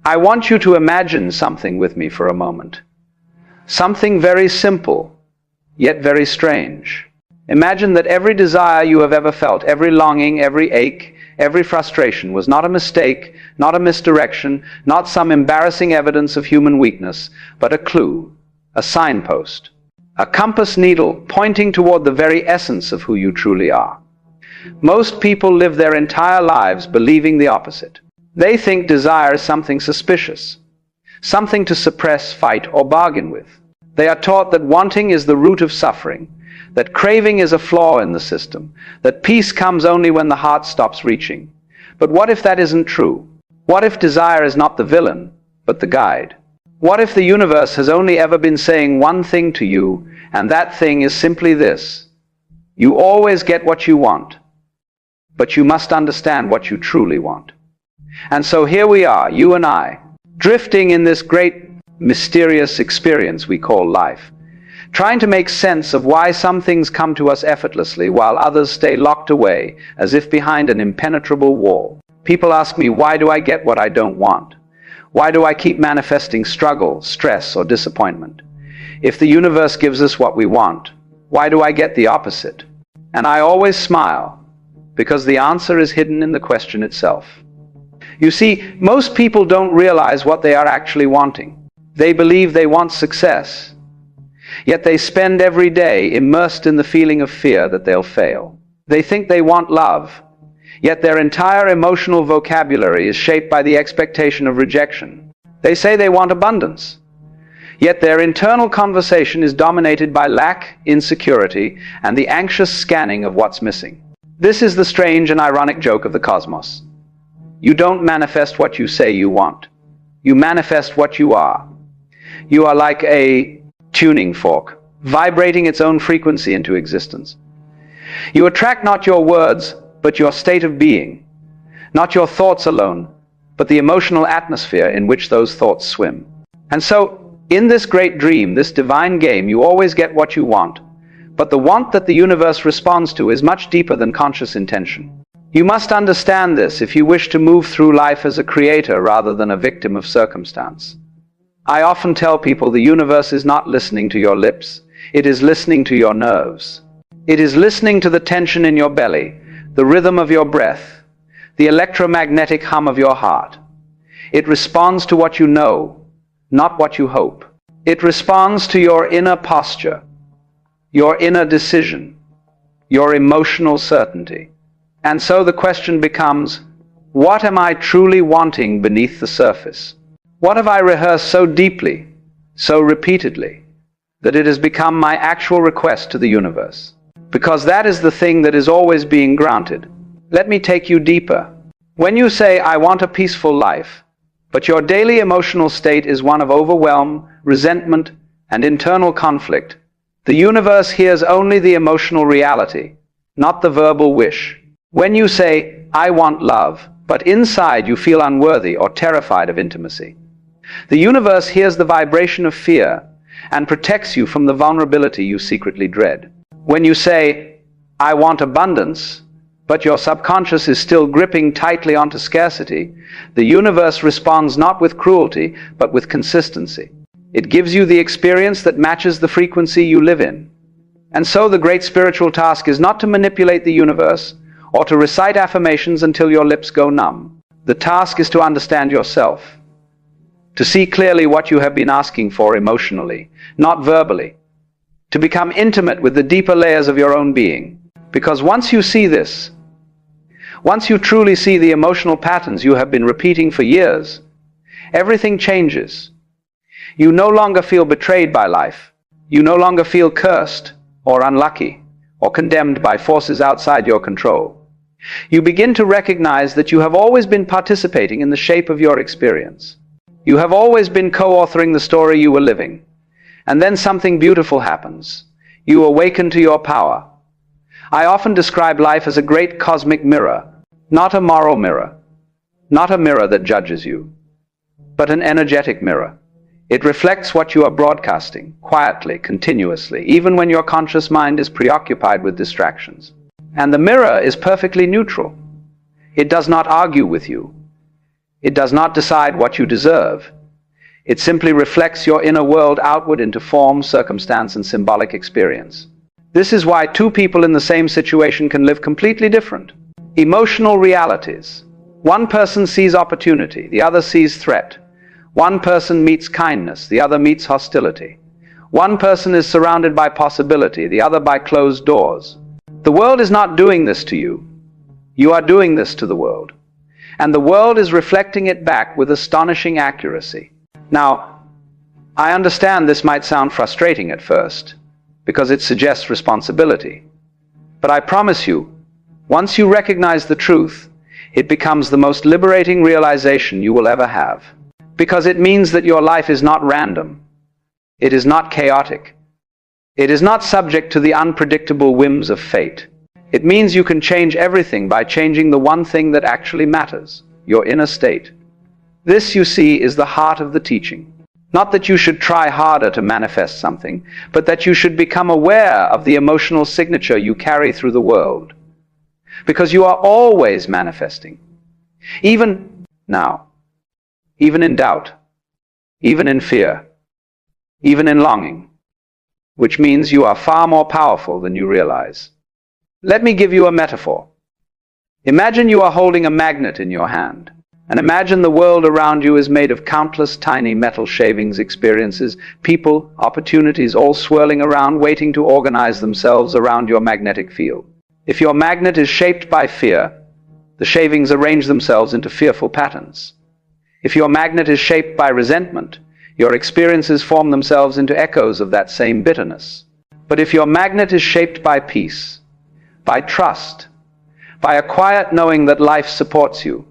I want you to imagine something with me for a moment. Something very simple, yet very strange. Imagine that every desire you have ever felt, every longing, every ache, every frustration was not a mistake, not a misdirection, not some embarrassing evidence of human weakness, but a clue, a signpost, a compass needle pointing toward the very essence of who you truly are. Most people live their entire lives believing the opposite. They think desire is something suspicious, something to suppress, fight, or bargain with. They are taught that wanting is the root of suffering, that craving is a flaw in the system, that peace comes only when the heart stops reaching. But what if that isn't true? What if desire is not the villain, but the guide? What if the universe has only ever been saying one thing to you, and that thing is simply this: you always get what you want, but you must understand what you truly want. And so here we are, you and I, drifting in this great mysterious experience we call life, trying to make sense of why some things come to us effortlessly while others stay locked away as if behind an impenetrable wall. People ask me, why do I get what I don't want? Why do I keep manifesting struggle, stress, or disappointment? If the universe gives us what we want, why do I get the opposite? And I always smile, because the answer is hidden in the question itself. You see, most people don't realize what they are actually wanting. They believe they want success, yet they spend every day immersed in the feeling of fear that they'll fail. They think they want love, yet their entire emotional vocabulary is shaped by the expectation of rejection. They say they want abundance, yet their internal conversation is dominated by lack, insecurity, and the anxious scanning of what's missing. This is the strange and ironic joke of the cosmos. You don't manifest what you say you want. You manifest what you are. You are like a tuning fork, vibrating its own frequency into existence. You attract not your words, but your state of being. Not your thoughts alone, but the emotional atmosphere in which those thoughts swim. And so, in this great dream, this divine game, you always get what you want. But the want that the universe responds to is much deeper than conscious intention. You must understand this if you wish to move through life as a creator rather than a victim of circumstance. I often tell people the universe is not listening to your lips. It is listening to your nerves. It is listening to the tension in your belly, the rhythm of your breath, the electromagnetic hum of your heart. It responds to what you know, not what you hope. It responds to your inner posture, your inner decision, your emotional certainty. And so the question becomes, what am I truly wanting beneath the surface? What have I rehearsed so deeply, so repeatedly, that it has become my actual request to the universe? Because that is the thing that is always being granted. Let me take you deeper. When you say, I want a peaceful life, but your daily emotional state is one of overwhelm, resentment, and internal conflict, the universe hears only the emotional reality, not the verbal wish. When you say, I want love, but inside you feel unworthy or terrified of intimacy, the universe hears the vibration of fear and protects you from the vulnerability you secretly dread. When you say, I want abundance, but your subconscious is still gripping tightly onto scarcity, the universe responds not with cruelty, but with consistency. It gives you the experience that matches the frequency you live in. And so the great spiritual task is not to manipulate the universe, or to recite affirmations until your lips go numb. The task is to understand yourself, to see clearly what you have been asking for emotionally, not verbally, to become intimate with the deeper layers of your own being. Because once you see this, once you truly see the emotional patterns you have been repeating for years, everything changes. You no longer feel betrayed by life. You no longer feel cursed or unlucky or condemned by forces outside your control. You begin to recognize that you have always been participating in the shape of your experience. You have always been co-authoring the story you were living. And then something beautiful happens. You awaken to your power. I often describe life as a great cosmic mirror, not a moral mirror, not a mirror that judges you, but an energetic mirror. It reflects what you are broadcasting, quietly, continuously, even when your conscious mind is preoccupied with distractions. And the mirror is perfectly neutral. It does not argue with you. It does not decide what you deserve. It simply reflects your inner world outward into form, circumstance, and symbolic experience. This is why two people in the same situation can live completely different. Emotional realities. One person sees opportunity, the other sees threat. One person meets kindness, the other meets hostility. One person is surrounded by possibility, the other by closed doors. The world is not doing this to you. You are doing this to the world. And the world is reflecting it back with astonishing accuracy. Now, I understand this might sound frustrating at first, because it suggests responsibility. But I promise you, once you recognize the truth, it becomes the most liberating realization you will ever have. Because it means that your life is not random. It is not chaotic. It is not subject to the unpredictable whims of fate. It means you can change everything by changing the one thing that actually matters, your inner state. This, you see, is the heart of the teaching. Not that you should try harder to manifest something, but that you should become aware of the emotional signature you carry through the world. Because you are always manifesting. Even now. Even in doubt. Even in fear. Even in longing. Which means you are far more powerful than you realize. Let me give you a metaphor. Imagine you are holding a magnet in your hand. And imagine the world around you is made of countless tiny metal shavings, experiences, people, opportunities, all swirling around, waiting to organize themselves around your magnetic field. If your magnet is shaped by fear, the shavings arrange themselves into fearful patterns. If your magnet is shaped by resentment, your experiences form themselves into echoes of that same bitterness. But if your magnet is shaped by peace, by trust, by a quiet knowing that life supports you,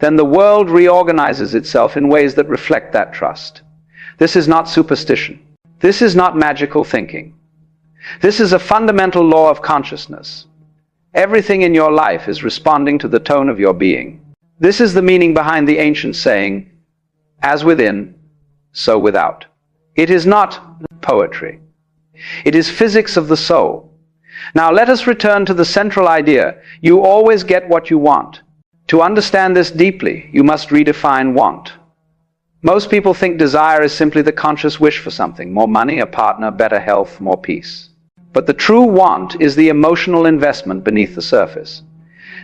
then the world reorganizes itself in ways that reflect that trust. This is not superstition. This is not magical thinking. This is a fundamental law of consciousness. Everything in your life is responding to the tone of your being. This is the meaning behind the ancient saying, as within, so without. It is not poetry. It is physics of the soul. Now let us return to the central idea. You always get what you want. To understand this deeply, you must redefine want. Most people think desire is simply the conscious wish for something, more money, a partner, better health, more peace. But the true want is the emotional investment beneath the surface.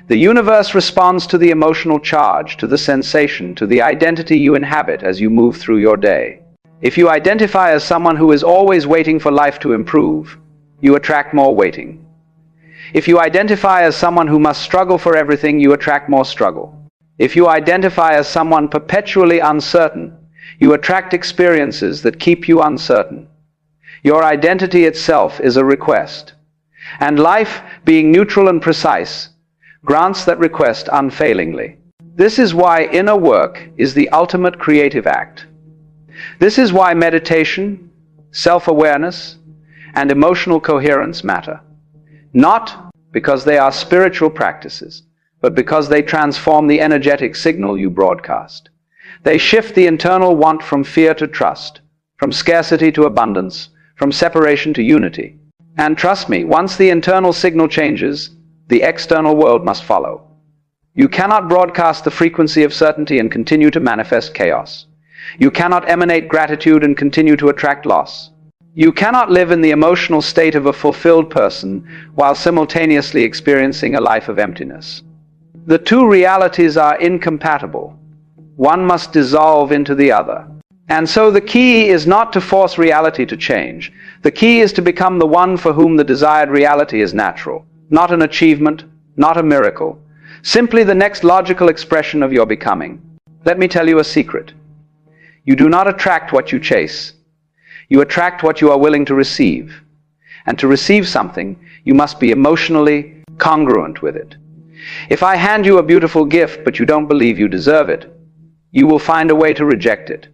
The universe responds to the emotional charge, to the sensation, to the identity you inhabit as you move through your day. If you identify as someone who is always waiting for life to improve, you attract more waiting. If you identify as someone who must struggle for everything, you attract more struggle. If you identify as someone perpetually uncertain, you attract experiences that keep you uncertain. Your identity itself is a request. And life, being neutral and precise, grants that request unfailingly. This is why inner work is the ultimate creative act. This is why meditation, self-awareness, and emotional coherence matter. Not because they are spiritual practices, but because they transform the energetic signal you broadcast. They shift the internal want from fear to trust, from scarcity to abundance, from separation to unity. And trust me, once the internal signal changes, the external world must follow. You cannot broadcast the frequency of certainty and continue to manifest chaos. You cannot emanate gratitude and continue to attract loss. You cannot live in the emotional state of a fulfilled person while simultaneously experiencing a life of emptiness. The two realities are incompatible. One must dissolve into the other. And so the key is not to force reality to change. The key is to become the one for whom the desired reality is natural, not an achievement, not a miracle, simply the next logical expression of your becoming. Let me tell you a secret. You do not attract what you chase. You attract what you are willing to receive. And to receive something, you must be emotionally congruent with it. If I hand you a beautiful gift, but you don't believe you deserve it, you will find a way to reject it.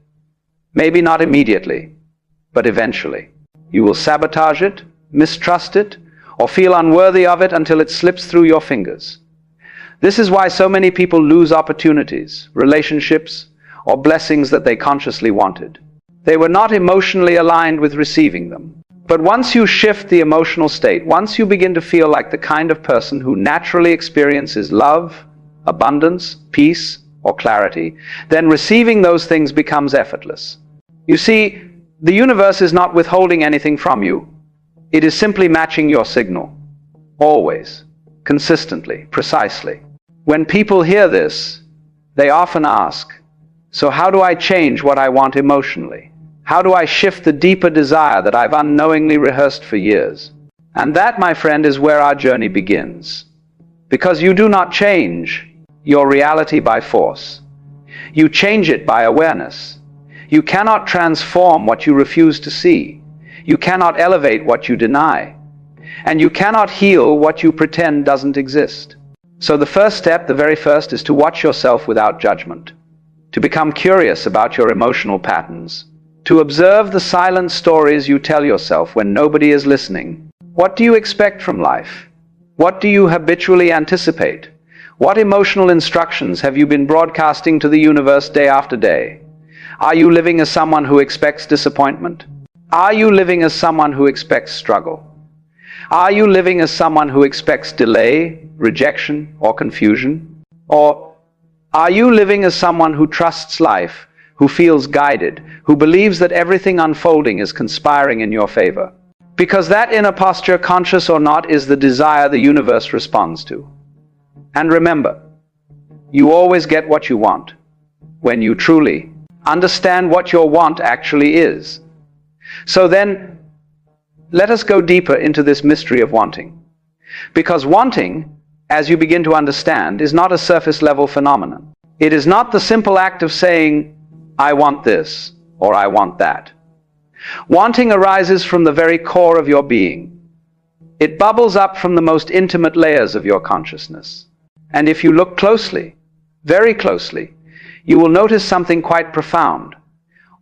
Maybe not immediately, but eventually. You will sabotage it, mistrust it, or feel unworthy of it until it slips through your fingers. This is why so many people lose opportunities, relationships, or blessings that they consciously wanted. They were not emotionally aligned with receiving them. But once you shift the emotional state, once you begin to feel like the kind of person who naturally experiences love, abundance, peace, or clarity, then receiving those things becomes effortless. You see, the universe is not withholding anything from you. It is simply matching your signal. Always, consistently, precisely. When people hear this, they often ask, so how do I change what I want emotionally? How do I shift the deeper desire that I've unknowingly rehearsed for years? And that, my friend, is where our journey begins. Because you do not change your reality by force. You change it by awareness. You cannot transform what you refuse to see. You cannot elevate what you deny. And you cannot heal what you pretend doesn't exist. So the first step, the very first, is to watch yourself without judgment. To become curious about your emotional patterns. To observe the silent stories you tell yourself when nobody is listening. What do you expect from life? What do you habitually anticipate? What emotional instructions have you been broadcasting to the universe day after day? Are you living as someone who expects disappointment? Are you living as someone who expects struggle? Are you living as someone who expects delay, rejection, or confusion? Or are you living as someone who trusts life, who feels guided, who believes that everything unfolding is conspiring in your favor? Because that inner posture, conscious or not, is the desire the universe responds to. And remember, you always get what you want when you truly understand what your want actually is. So then, let us go deeper into this mystery of wanting. Because wanting, as you begin to understand, is not a surface-level phenomenon. It is not the simple act of saying, I want this, or I want that. Wanting arises from the very core of your being. It bubbles up from the most intimate layers of your consciousness. And if you look closely, very closely, you will notice something quite profound.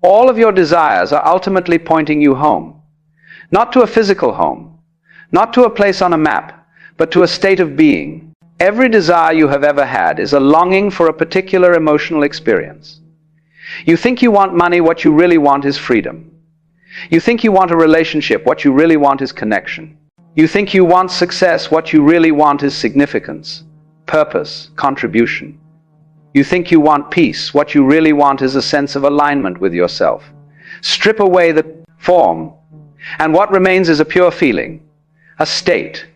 All of your desires are ultimately pointing you home. Not to a physical home, not to a place on a map, but to a state of being. Every desire you have ever had is a longing for a particular emotional experience. You think you want money, what you really want is freedom. You think you want a relationship, what you really want is connection. You think you want success, what you really want is significance, purpose, contribution. You think you want peace, what you really want is a sense of alignment with yourself. Strip away the form, and what remains is a pure feeling, a state,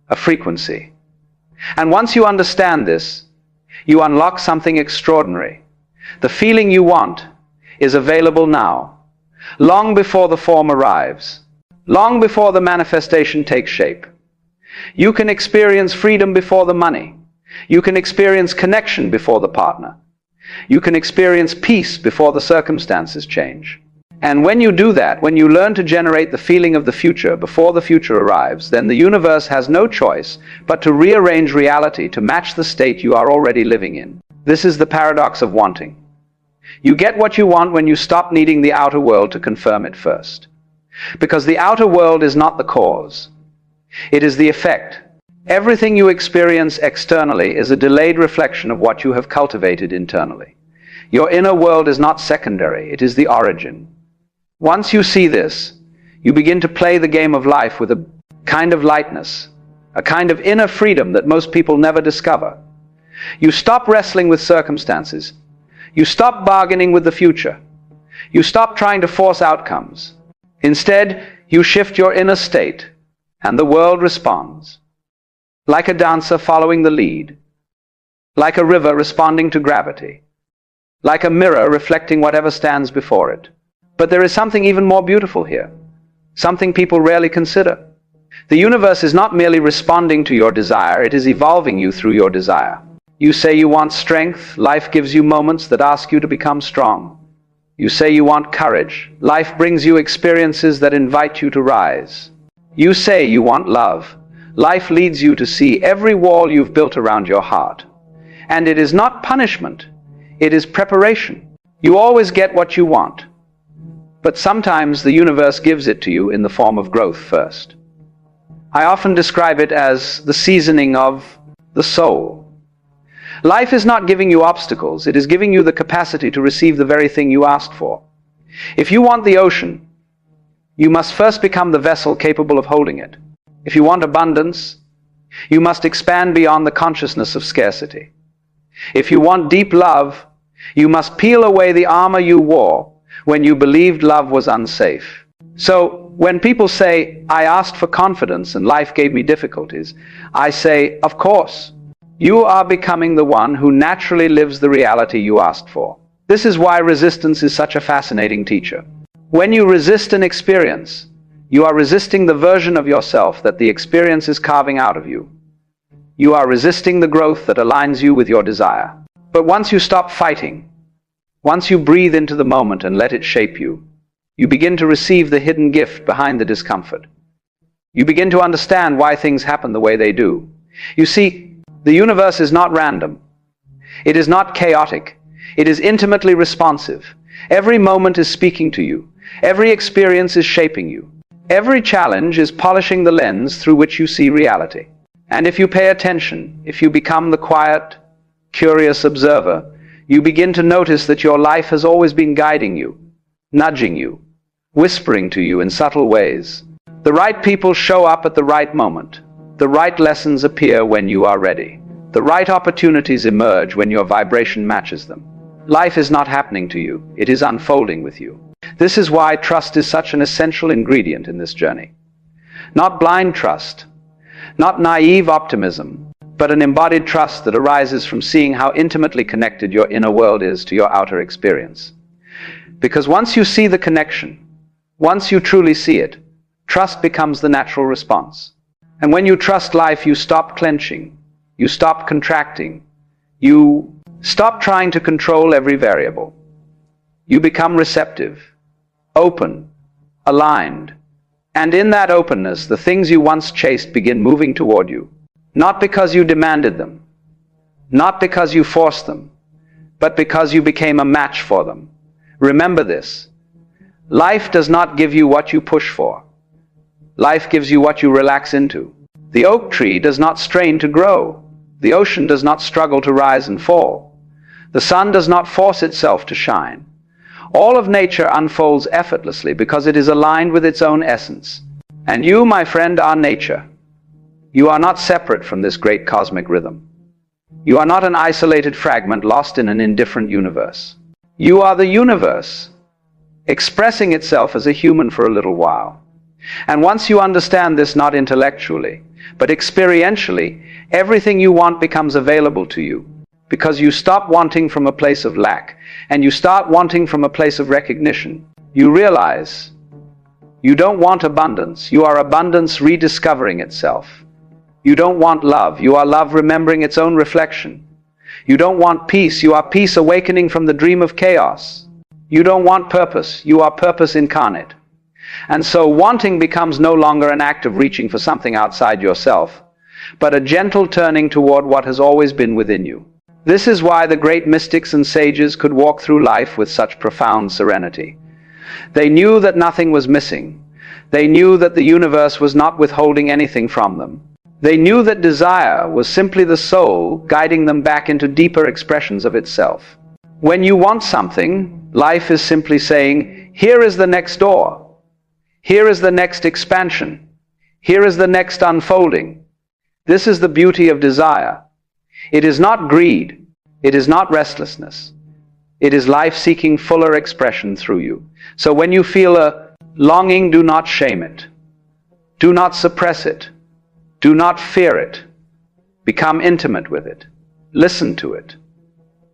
a frequency. And once you understand this, you unlock something extraordinary. The feeling you want is available now. Long before the form arrives, long before the manifestation takes shape. You can experience freedom before the money. You can experience connection before the partner. You can experience peace before the circumstances change. And when you do that, when you learn to generate the feeling of the future before the future arrives, then the universe has no choice but to rearrange reality to match the state you are already living in. This is the paradox of wanting. You get what you want when you stop needing the outer world to confirm it first. Because the outer world is not the cause. It is the effect. Everything you experience externally is a delayed reflection of what you have cultivated internally. Your inner world is not secondary, it is the origin. Once you see this, you begin to play the game of life with a kind of lightness, a kind of inner freedom that most people never discover. You stop wrestling with circumstances. You stop bargaining with the future. You stop trying to force outcomes. Instead, you shift your inner state, and the world responds. Like a dancer following the lead. Like a river responding to gravity. Like a mirror reflecting whatever stands before it. But there is something even more beautiful here. Something people rarely consider. The universe is not merely responding to your desire, it is evolving you through your desire. You say you want strength, life gives you moments that ask you to become strong. You say you want courage, life brings you experiences that invite you to rise. You say you want love, life leads you to see every wall you've built around your heart. And it is not punishment, it is preparation. You always get what you want. But sometimes the universe gives it to you in the form of growth first. I often describe it as the seasoning of the soul. Life is not giving you obstacles, it is giving you the capacity to receive the very thing you asked for. If you want the ocean, you must first become the vessel capable of holding it. If you want abundance, you must expand beyond the consciousness of scarcity. If you want deep love, you must peel away the armor you wore when you believed love was unsafe. So, when people say, I asked for confidence and life gave me difficulties, I say, of course, you are becoming the one who naturally lives the reality you asked for. This is why resistance is such a fascinating teacher. When you resist an experience, you are resisting the version of yourself that the experience is carving out of you. You are resisting the growth that aligns you with your desire. But once you stop fighting, once you breathe into the moment and let it shape you, you begin to receive the hidden gift behind the discomfort. You begin to understand why things happen the way they do. You see, the universe is not random. It is not chaotic. It is intimately responsive. Every moment is speaking to you. Every experience is shaping you. Every challenge is polishing the lens through which you see reality. And if you pay attention, if you become the quiet, curious observer, you begin to notice that your life has always been guiding you, nudging you, whispering to you in subtle ways. The right people show up at the right moment. The right lessons appear when you are ready. The right opportunities emerge when your vibration matches them. Life is not happening to you. It is unfolding with you. This is why trust is such an essential ingredient in this journey. Not blind trust, not naive optimism, but an embodied trust that arises from seeing how intimately connected your inner world is to your outer experience. Because once you see the connection, once you truly see it, trust becomes the natural response. And when you trust life, you stop clenching, you stop contracting, you stop trying to control every variable. You become receptive, open, aligned. And in that openness, the things you once chased begin moving toward you. Not because you demanded them, not because you forced them, but because you became a match for them. Remember this. Life does not give you what you push for. Life gives you what you relax into. The oak tree does not strain to grow. The ocean does not struggle to rise and fall. The sun does not force itself to shine. All of nature unfolds effortlessly because it is aligned with its own essence. And you, my friend, are nature. You are not separate from this great cosmic rhythm. You are not an isolated fragment lost in an indifferent universe. You are the universe, expressing itself as a human for a little while. And once you understand this not intellectually, but experientially, everything you want becomes available to you, because you stop wanting from a place of lack, and you start wanting from a place of recognition. You realize you don't want abundance. You are abundance rediscovering itself. You don't want love. You are love remembering its own reflection. You don't want peace. You are peace awakening from the dream of chaos. You don't want purpose. You are purpose incarnate. And so wanting becomes no longer an act of reaching for something outside yourself, but a gentle turning toward what has always been within you. This is why the great mystics and sages could walk through life with such profound serenity. They knew that nothing was missing. They knew that the universe was not withholding anything from them. They knew that desire was simply the soul guiding them back into deeper expressions of itself. When you want something, life is simply saying, here is the next door. Here is the next expansion. Here is the next unfolding. This is the beauty of desire. It is not greed. It is not restlessness. It is life seeking fuller expression through you. So when you feel a longing, do not shame it. Do not suppress it. Do not fear it. Become intimate with it. Listen to it.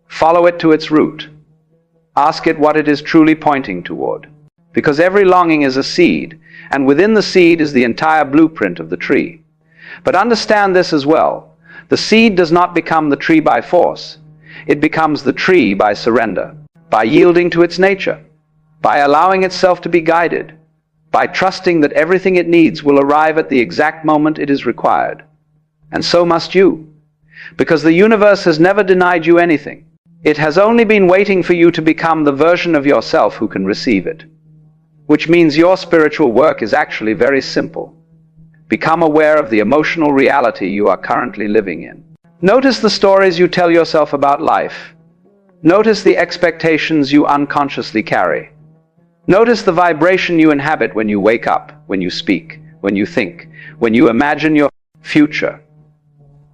Follow it to its root. Ask it what it is truly pointing toward. Because every longing is a seed, and within the seed is the entire blueprint of the tree. But understand this as well. The seed does not become the tree by force. It becomes the tree by surrender, by yielding to its nature, by allowing itself to be guided, by trusting that everything it needs will arrive at the exact moment it is required. And so must you. Because the universe has never denied you anything. It has only been waiting for you to become the version of yourself who can receive it. Which means your spiritual work is actually very simple. Become aware of the emotional reality you are currently living in. Notice the stories you tell yourself about life. Notice the expectations you unconsciously carry. Notice the vibration you inhabit when you wake up, when you speak, when you think, when you imagine your future.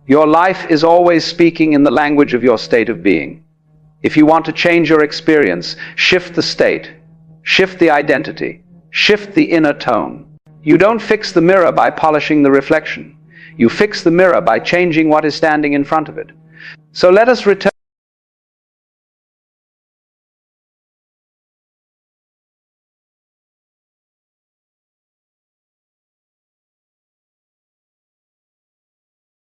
Your life is always speaking in the language of your state of being. If you want to change your experience, shift the state, shift the identity, shift the inner tone. You don't fix the mirror by polishing the reflection. You fix the mirror by changing what is standing in front of it. So let us return